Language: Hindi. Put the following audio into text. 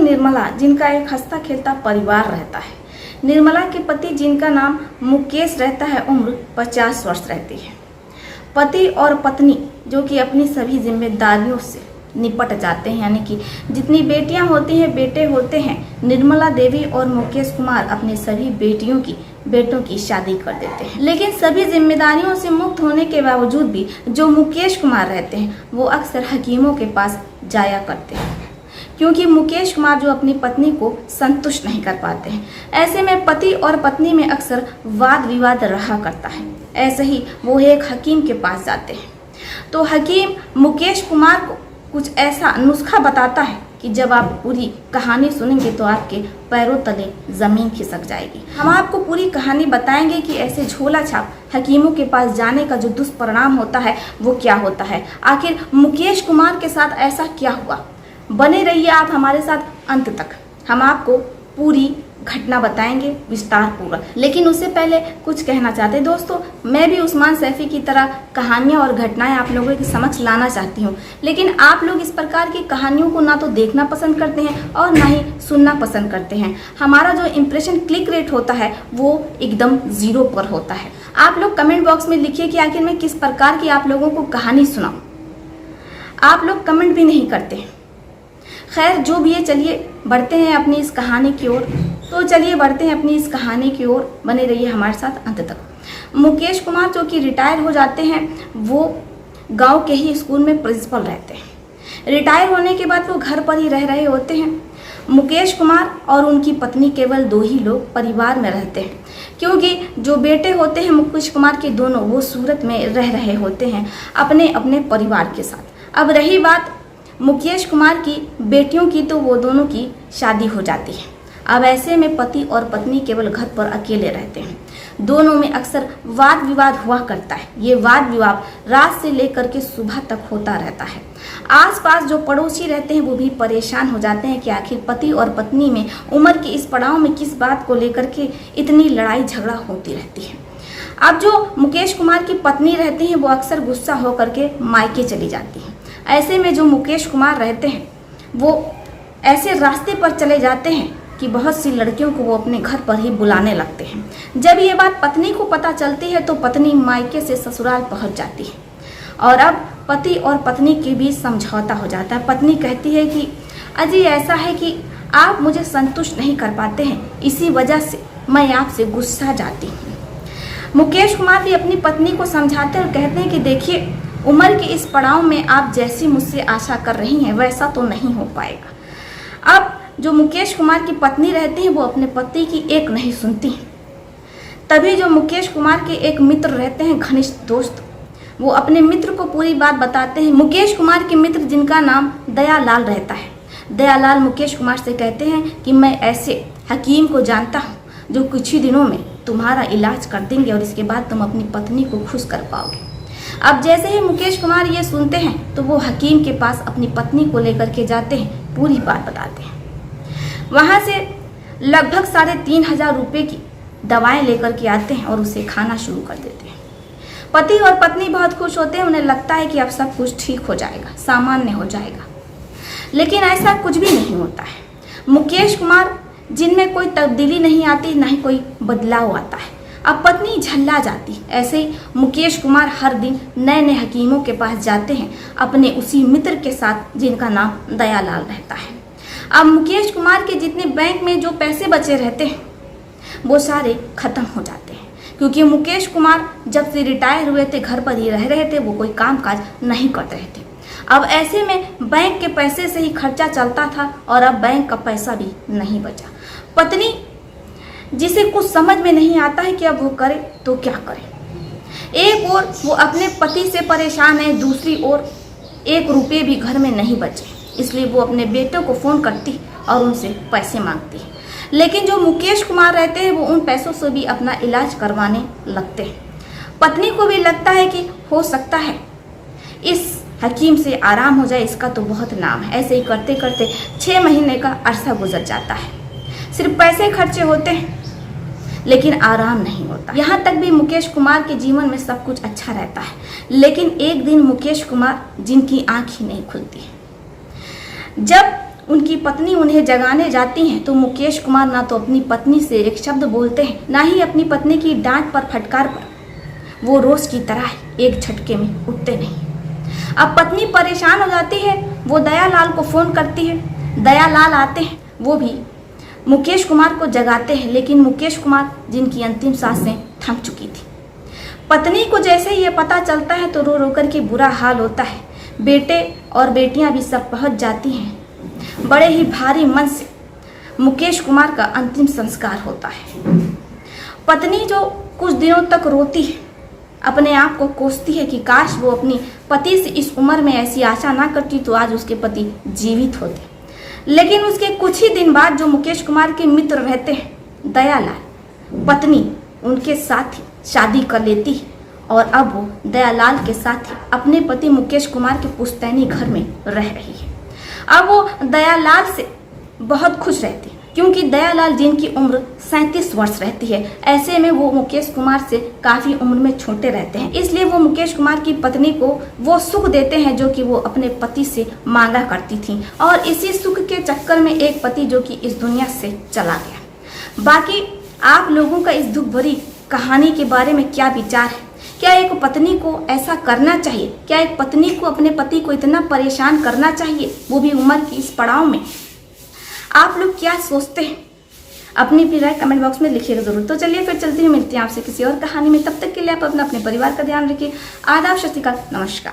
निर्मला, जिनका एक हंसता खेलता परिवार रहता है। निर्मला के पति, जिनका नाम मुकेश रहता है, उम्र 50 वर्ष रहती है। पति और पत्नी जो कि अपनी सभी जिम्मेदारियों से निपट जाते हैं, यानी कि जितनी बेटियां होती हैं, बेटे होते हैं, निर्मला देवी और मुकेश कुमार अपने सभी बेटों की शादी कर देते हैं। लेकिन सभी जिम्मेदारियों से मुक्त होने के बावजूद भी जो मुकेश कुमार रहते हैं वो अक्सर हकीमों के पास जाया करते हैं, क्योंकि मुकेश कुमार जो अपनी पत्नी को संतुष्ट नहीं कर पाते हैं। ऐसे में पति और पत्नी में अक्सर वाद विवाद रहा करता है। ऐसे ही वो एक हकीम के पास जाते हैं, तो हकीम मुकेश कुमार को कुछ ऐसा नुस्खा बताता है कि जब आप पूरी कहानी सुनेंगे तो आपके पैरों तले जमीन खिसक जाएगी। हम आपको पूरी कहानी बताएंगे कि ऐसे झोला छाप हकीमों के पास जाने का जो दुष्परिणाम होता है वो क्या होता है। आखिर मुकेश कुमार के साथ ऐसा क्या हुआ। बने रहिए आप हमारे साथ अंत तक, हम आपको पूरी घटना बताएंगे विस्तार पूर्वक। लेकिन उससे पहले कुछ कहना चाहते हैं दोस्तों, मैं भी उस्मान सैफी की तरह कहानियां और घटनाएं आप लोगों के समक्ष लाना चाहती हूं, लेकिन आप लोग इस प्रकार की कहानियों को ना तो देखना पसंद करते हैं और ना ही सुनना पसंद करते हैं। हमारा जो इम्प्रेशन क्लिक रेट होता है वो एकदम 0 पर होता है। आप लोग कमेंट बॉक्स में लिखिए कि आखिर मैं किस प्रकार की आप लोगों को कहानी सुनाऊं। आप लोग कमेंट भी नहीं करते। खैर जो भी है, चलिए बढ़ते हैं अपनी इस कहानी की ओर। बने रहिए हमारे साथ अंत तक। मुकेश कुमार जो कि रिटायर हो जाते हैं, वो गांव के ही स्कूल में प्रिंसिपल रहते हैं। रिटायर होने के बाद वो घर पर ही रह रहे होते हैं। मुकेश कुमार और उनकी पत्नी केवल 2 ही लोग परिवार में रहते हैं, क्योंकि जो बेटे होते हैं मुकेश कुमार के दोनों, वो सूरत में रह रहे होते हैं अपने अपने परिवार के साथ। अब रही बात मुकेश कुमार की बेटियों की, तो वो दोनों की शादी हो जाती है। अब ऐसे में पति और पत्नी केवल घर पर अकेले रहते हैं। दोनों में अक्सर वाद विवाद हुआ करता है। ये वाद विवाद रात से लेकर के सुबह तक होता रहता है। आसपास जो पड़ोसी रहते हैं वो भी परेशान हो जाते हैं कि आखिर पति और पत्नी में उम्र के इस पड़ाव में किस बात को लेकर के इतनी लड़ाई झगड़ा होती रहती है। अब जो मुकेश कुमार की पत्नी रहती हैं वो अक्सर गुस्सा होकर के मायके चली जाती हैं। ऐसे में जो मुकेश कुमार रहते हैं वो ऐसे रास्ते पर चले जाते हैं कि बहुत सी लड़कियों को वो अपने घर पर ही बुलाने लगते हैं। जब ये बात पत्नी को पता चलती है तो पत्नी मायके से ससुराल पहुंच जाती है और अब पति और पत्नी के बीच समझौता हो जाता है। पत्नी कहती है कि अजी ऐसा है कि आप मुझे संतुष्ट नहीं कर पाते हैं, इसी वजह से मैं आपसे गुस्सा जाती हूँ। मुकेश कुमार भी अपनी पत्नी को समझाते और कहते हैं कि देखिए, उम्र के इस पड़ाव में आप जैसी मुझसे आशा कर रही हैं वैसा तो नहीं हो पाएगा। अब जो मुकेश कुमार की पत्नी रहती है वो अपने पति की एक नहीं सुनती। तभी जो मुकेश कुमार के एक मित्र रहते हैं, घनिष्ठ दोस्त, वो अपने मित्र को पूरी बात बताते हैं। मुकेश कुमार के मित्र, जिनका नाम दयालाल रहता है, दयालाल मुकेश कुमार से कहते हैं कि मैं ऐसे हकीम को जानता हूँ जो कुछ ही दिनों में तुम्हारा इलाज कर देंगे और इसके बाद तुम अपनी पत्नी को खुश कर पाओगे। अब जैसे ही मुकेश कुमार ये सुनते हैं तो वो हकीम के पास अपनी पत्नी को लेकर के जाते हैं, पूरी बात बताते हैं। वहाँ से लगभग 3,500 रुपये की दवाएं लेकर के आते हैं और उसे खाना शुरू कर देते हैं। पति और पत्नी बहुत खुश होते हैं। उन्हें लगता है कि अब सब कुछ ठीक हो जाएगा, सामान्य हो जाएगा, लेकिन ऐसा कुछ भी नहीं होता है। मुकेश कुमार जिनमें कोई तब्दीली नहीं आती, ना ही कोई बदलाव आता है। अब पत्नी झल्ला जाती। ऐसे ही मुकेश कुमार हर दिन नए नए हकीमों के पास जाते हैं अपने उसी मित्र के साथ, जिनका नाम दयालाल रहता है। अब मुकेश कुमार के जितने बैंक में जो पैसे बचे रहते हैं वो सारे खत्म हो जाते हैं, क्योंकि मुकेश कुमार जब से रिटायर हुए थे घर पर ही रह रहे थे, वो कोई काम काज नहीं कर रहे थे। अब ऐसे में बैंक के पैसे से ही खर्चा चलता था और अब बैंक का पैसा भी नहीं बचा। पत्नी, जिसे कुछ समझ में नहीं आता है कि अब वो करे तो क्या करे। एक ओर वो अपने पति से परेशान है, दूसरी ओर 1 रुपये भी घर में नहीं बचे, इसलिए वो अपने बेटों को फ़ोन करती और उनसे पैसे मांगती। लेकिन जो मुकेश कुमार रहते हैं वो उन पैसों से भी अपना इलाज करवाने लगते हैं। पत्नी को भी लगता है कि हो सकता है इस हकीम से आराम हो जाए, इसका तो बहुत नाम है। ऐसे ही करते करते 6 महीने का अरसा गुजर जाता है। सिर्फ पैसे खर्चे होते हैं लेकिन आराम नहीं होता। यहाँ तक भी मुकेश कुमार के जीवन में सब कुछ अच्छा रहता है, लेकिन एक दिन मुकेश कुमार, जिनकी आँख ही नहीं खुलती, जब उनकी पत्नी उन्हें जगाने जाती हैं तो मुकेश कुमार ना तो अपनी पत्नी से एक शब्द बोलते हैं, ना ही अपनी पत्नी की डांट पर फटकार पर वो रोज की तरह एक झटके में उठते नहीं। अब पत्नी परेशान हो जाती है, वो दयालाल को फोन करती है। दयालाल आते हैं, वो भी मुकेश कुमार को जगाते हैं, लेकिन मुकेश कुमार जिनकी अंतिम सांसें थम चुकी थी। पत्नी को जैसे ही ये पता चलता है तो रो रो कर के बुरा हाल होता है। बेटे और बेटियां भी सब पहुंच जाती हैं। बड़े ही भारी मन से मुकेश कुमार का अंतिम संस्कार होता है। पत्नी जो कुछ दिनों तक रोती है, अपने आप को कोसती है कि काश वो अपनी पति से इस उम्र में ऐसी आशा ना करती तो आज उसके पति जीवित होते। लेकिन उसके कुछ ही दिन बाद जो मुकेश कुमार के मित्र रहते हैं दयालाल, पत्नी उनके साथ ही शादी कर लेती है और अब वो दयालाल के साथ ही अपने पति मुकेश कुमार के पुश्तैनी घर में रह रही है। अब वो दयालाल से बहुत खुश रहती है क्योंकि दयालाल जिनकी उम्र 37 वर्ष रहती है, ऐसे में वो मुकेश कुमार से काफ़ी उम्र में छोटे रहते हैं। इसलिए वो मुकेश कुमार की पत्नी को वो सुख देते हैं जो कि वो अपने पति से मांगा करती थी, और इसी सुख के चक्कर में एक पति जो कि इस दुनिया से चला गया। बाकी आप लोगों का इस दुख भरी कहानी के बारे में क्या विचार है? क्या एक पत्नी को ऐसा करना चाहिए? क्या एक पत्नी को अपने पति को इतना परेशान करना चाहिए, वो भी उम्र की इस पड़ाव में? आप लोग क्या सोचते हैं? अपनी भी राय कमेंट बॉक्स में लिखिएगा जरूर। तो चलिए फिर चलती हूँ, मिलती हैं आपसे किसी और कहानी में। तब तक के लिए आप अपने परिवार का ध्यान रखिए। आदाब, सत श्री अकाल, नमस्कार।